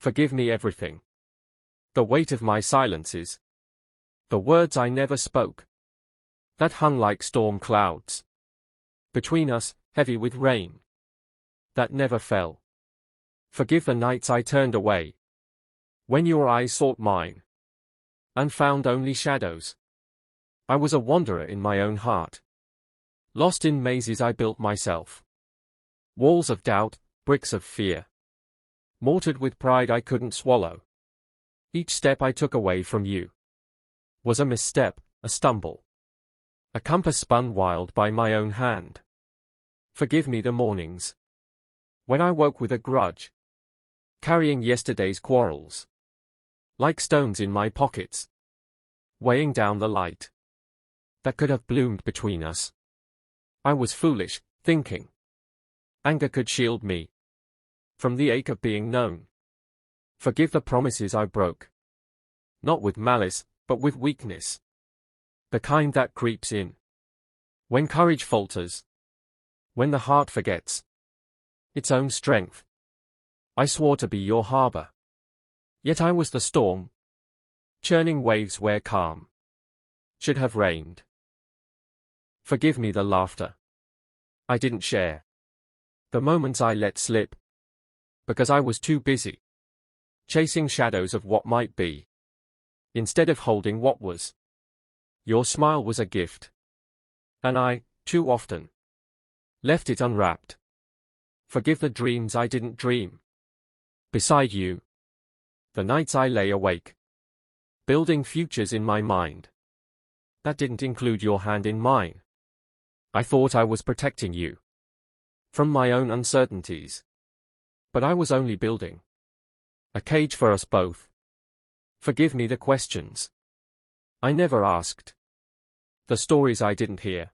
Forgive me everything. The weight of my silences. The words I never spoke. That hung like storm clouds. Between us, heavy with rain. That never fell. Forgive the nights I turned away. When your eyes sought mine. And found only shadows. I was a wanderer in my own heart. Lost in mazes I built myself. Walls of doubt, bricks of fear. Mortared with pride I couldn't swallow. Each step I took away from you was a misstep, a stumble. A compass spun wild by my own hand. Forgive me the mornings when I woke with a grudge, carrying yesterday's quarrels like stones in my pockets, weighing down the light that could have bloomed between us. I was foolish, thinking anger could shield me from the ache of being known. Forgive the promises I broke, not with malice, but with weakness. The kind that creeps in when courage falters, when the heart forgets its own strength. I swore to be your harbor, yet I was the storm, churning waves where calm should have reigned. Forgive me the laughter I didn't share, the moments I let slip, because I was too busy chasing shadows of what might be, instead of holding what was. Your smile was a gift, and I, too often, left it unwrapped. Forgive the dreams I didn't dream beside you, the nights I lay awake, building futures in my mind that didn't include your hand in mine. I thought I was protecting you from my own uncertainties, but I was only building a cage for us both. Forgive me the questions I never asked, the stories I didn't hear,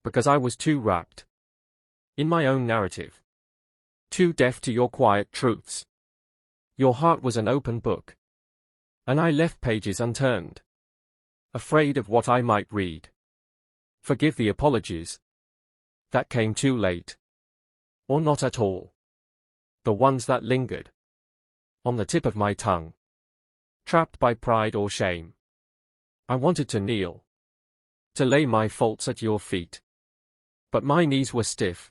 because I was too wrapped in my own narrative, too deaf to your quiet truths. Your heart was an open book, and I left pages unturned, afraid of what I might read. Forgive the apologies that came too late, or not at all, the ones that lingered on the tip of my tongue, trapped by pride or shame. I wanted to kneel, to lay my faults at your feet, but my knees were stiff,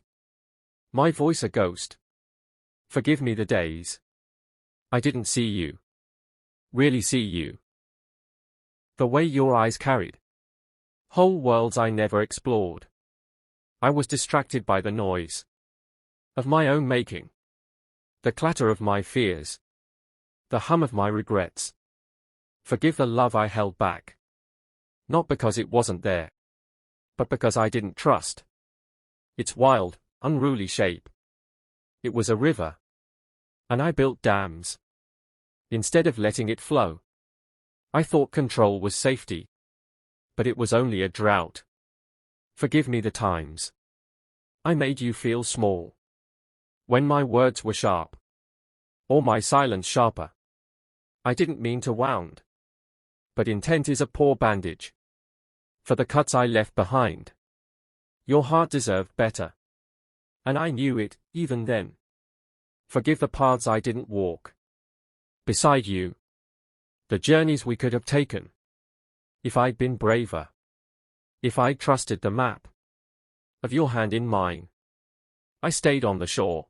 my voice a ghost. Forgive me the days I didn't see you, really see you. The way your eyes carried whole worlds I never explored. I was distracted by the noise of my own making, the clatter of my fears, the hum of my regrets. Forgive the love I held back, not because it wasn't there, but because I didn't trust its wild, unruly shape. It was a river, and I built dams instead of letting it flow. I thought control was safety, but it was only a drought. Forgive me the times I made you feel small, when my words were sharp, or my silence sharper. I didn't mean to wound, but intent is a poor bandage for the cuts I left behind. Your heart deserved better, and I knew it, even then. Forgive the paths I didn't walk beside you, the journeys we could have taken if I'd been braver, if I'd trusted the map of your hand in mine. I stayed on the shore,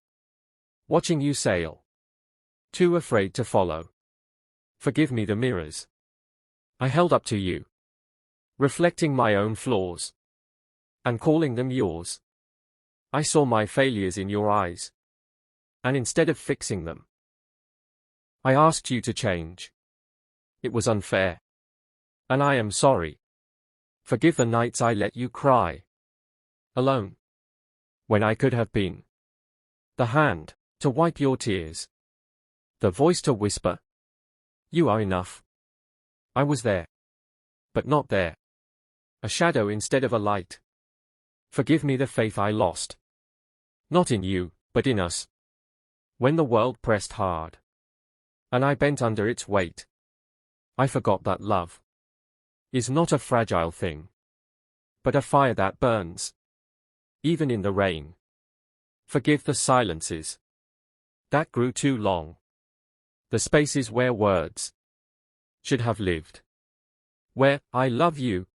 watching you sail, too afraid to follow. Forgive me the mirrors I held up to you, reflecting my own flaws and calling them yours. I saw my failures in your eyes, and instead of fixing them, I asked you to change. It was unfair, and I am sorry. Forgive the nights I let you cry alone, when I could have been the hand to wipe your tears, the voice to whisper, "You are enough." I was there, but not there, a shadow instead of a light. Forgive me the faith I lost, not in you, but in us, when the world pressed hard, and I bent under its weight. I forgot that love is not a fragile thing, but a fire that burns, even in the rain. Forgive the silences that grew too long, The spaces where words should have lived. Where I love you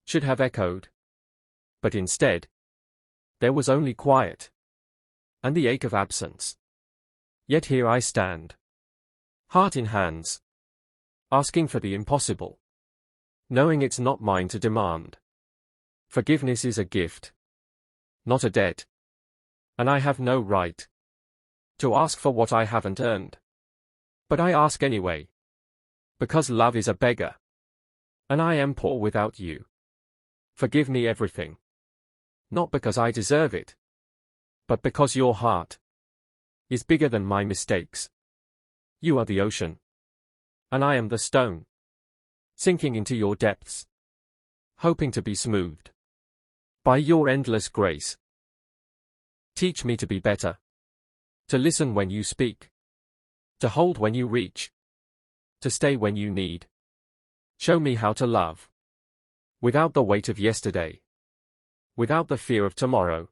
should have echoed. But instead, there was only quiet and the ache of absence. Yet here I stand, heart in hands, asking for the impossible, knowing it's not mine to demand. Forgiveness is a gift, not a debt, and I have no right to ask for what I haven't earned. But I ask anyway, because love is a beggar, and I am poor without you. Forgive me everything, not because I deserve it, but because your heart is bigger than my mistakes. You are the ocean, and I am the stone, sinking into your depths, hoping to be smoothed by your endless grace. Teach me to be better, to listen when you speak, to hold when you reach, to stay when you need. Show me how to love, without the weight of yesterday, without the fear of tomorrow,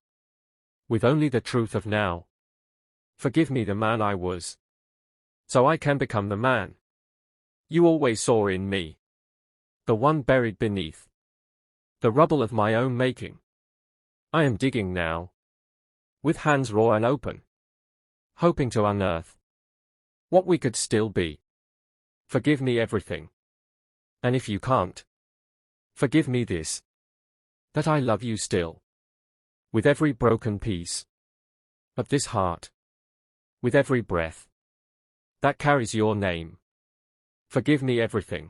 with only the truth of now. Forgive me the man I was, so I can become the man you always saw in me, the one buried beneath the rubble of my own making. I am digging now, with hands raw and open, hoping to unearth what we could still be. Forgive me everything, and if you can't, forgive me this, that I love you still, with every broken piece of this heart, with every breath that carries your name. Forgive me everything,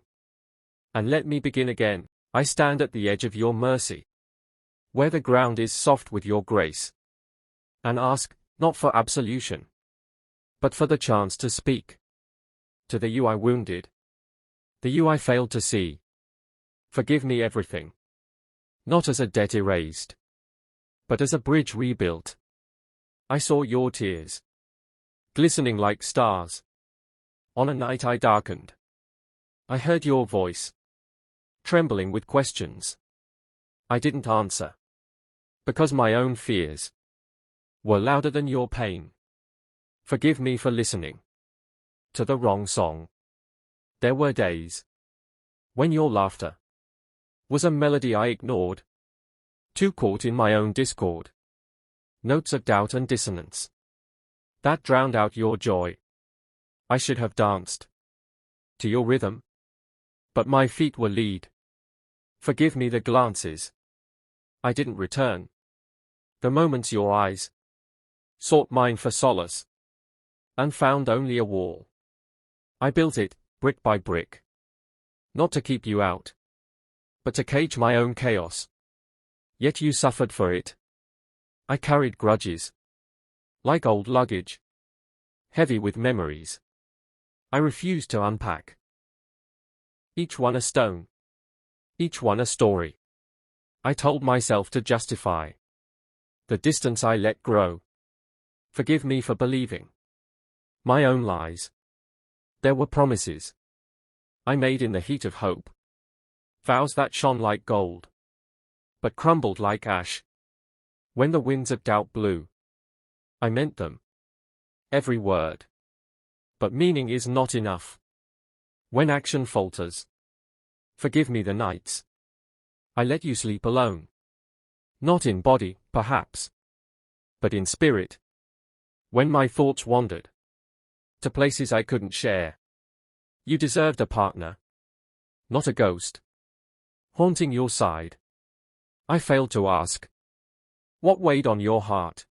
and let me begin again. I stand at the edge of your mercy, where the ground is soft with your grace, and ask, not for absolution, but for the chance to speak to the you I wounded, the you I failed to see. Forgive me everything, not as a debt erased, but as a bridge rebuilt. I saw your tears, glistening like stars, on a night I darkened. I heard your voice, trembling with questions. I didn't answer, because my own fears were louder than your pain. Forgive me for listening to the wrong song. There were days when your laughter was a melody I ignored, too caught in my own discord. Notes of doubt and dissonance that drowned out your joy. I should have danced to your rhythm, but my feet were lead. Forgive me the glances I didn't return, the moments your eyes sought mine for solace, and found only a wall. I built it, brick by brick, not to keep you out, but to cage my own chaos. Yet you suffered for it. I carried grudges, like old luggage, heavy with memories I refused to unpack. Each one a stone, each one a story I told myself to justify the distance I let grow. Forgive me for believing my own lies. There were promises I made in the heat of hope, vows that shone like gold, but crumbled like ash when the winds of doubt blew. I meant them, every word, but meaning is not enough when action falters. Forgive me the nights I let you sleep alone, not in body, perhaps, but in spirit, when my thoughts wandered to places I couldn't share. You deserved a partner, not a ghost haunting your side. I failed to ask what weighed on your heart,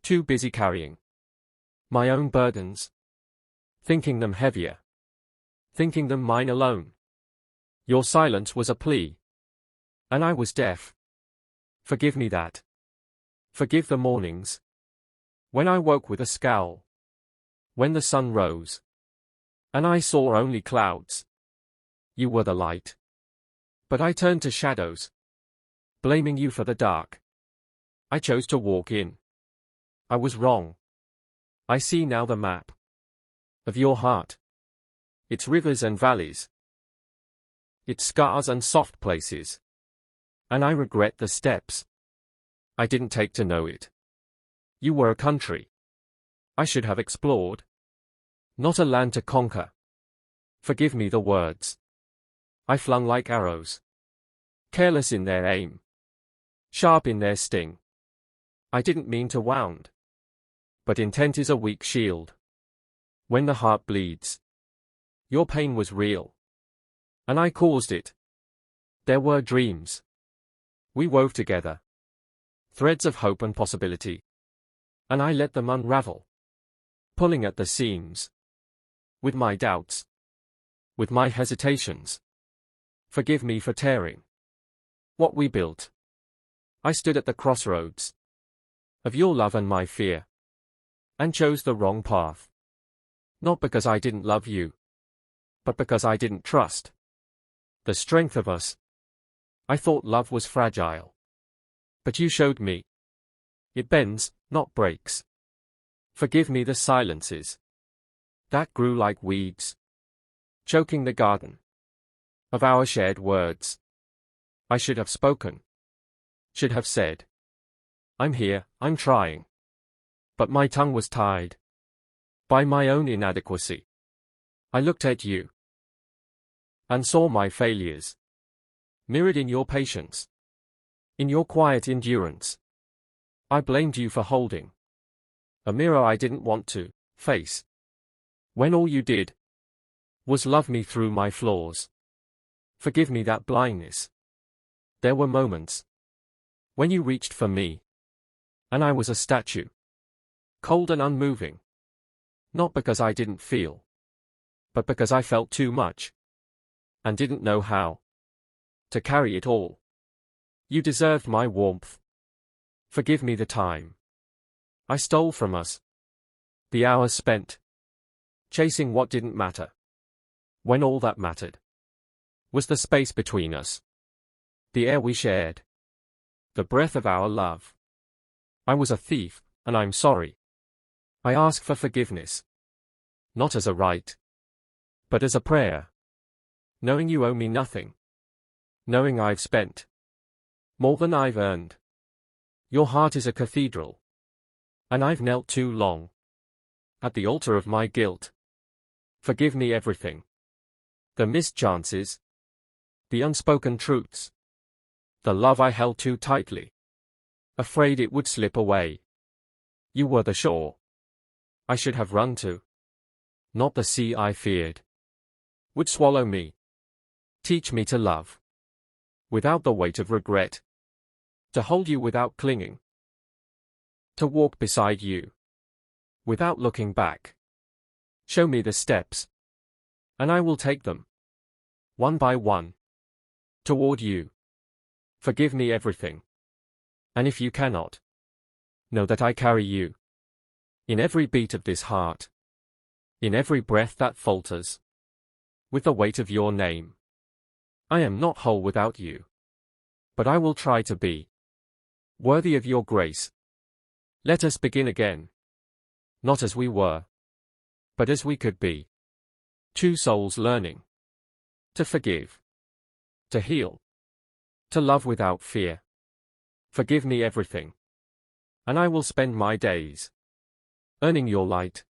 too busy carrying my own burdens, thinking them heavier, thinking them mine alone. Your silence was a plea, and I was deaf. Forgive me that. Forgive the mornings when I woke with a scowl, when the sun rose and I saw only clouds. You were the light, but I turned to shadows, blaming you for the dark. I chose to walk in. I was wrong. I see now the map of your heart, its rivers and valleys, its scars and soft places, and I regret the steps I didn't take to know it. You were a country I should have explored, not a land to conquer. Forgive me the words I flung like arrows, careless in their aim, sharp in their sting. I didn't mean to wound, but intent is a weak shield. When the heart bleeds, your pain was real, and I caused it. There were dreams we wove together, threads of hope and possibility, and I let them unravel, pulling at the seams, with my doubts, with my hesitations. Forgive me for tearing what we built. I stood at the crossroads of your love and my fear, and chose the wrong path. Not because I didn't love you, but because I didn't trust the strength of us. I thought love was fragile, but you showed me it bends, not breaks. Forgive me the silences that grew like weeds, choking the garden of our shared words. I should have spoken, should have said, I'm here, I'm trying. But my tongue was tied by my own inadequacy. I looked at you and saw my failures, mirrored in your patience, in your quiet endurance. I blamed you for holding a mirror I didn't want to face, when all you did was love me through my flaws. Forgive me that blindness. There were moments when you reached for me, and I was a statue, cold and unmoving. Not because I didn't feel, but because I felt too much, and didn't know how to carry it all. You deserved my warmth. Forgive me the time I stole from us, the hours spent chasing what didn't matter, when all that mattered was the space between us, the air we shared, the breath of our love. I was a thief, and I'm sorry. I ask for forgiveness, not as a right, but as a prayer, knowing you owe me nothing, knowing I've spent more than I've earned. Your heart is a cathedral, and I've knelt too long at the altar of my guilt. Forgive me everything, the missed chances, the unspoken truths, the love I held too tightly, afraid it would slip away. You were the shore I should have run to, not the sea I feared would swallow me. Teach me to love without the weight of regret, to hold you without clinging, to walk beside you without looking back. Show me the steps, and I will take them, one by one, toward you. Forgive me everything, and if you cannot, know that I carry you in every beat of this heart, in every breath that falters, with the weight of your name. I am not whole without you, but I will try to be worthy of your grace. Let us begin again, not as we were, but as we could be. Two souls learning to forgive, to heal, to love without fear. Forgive me everything, and I will spend my days earning your light,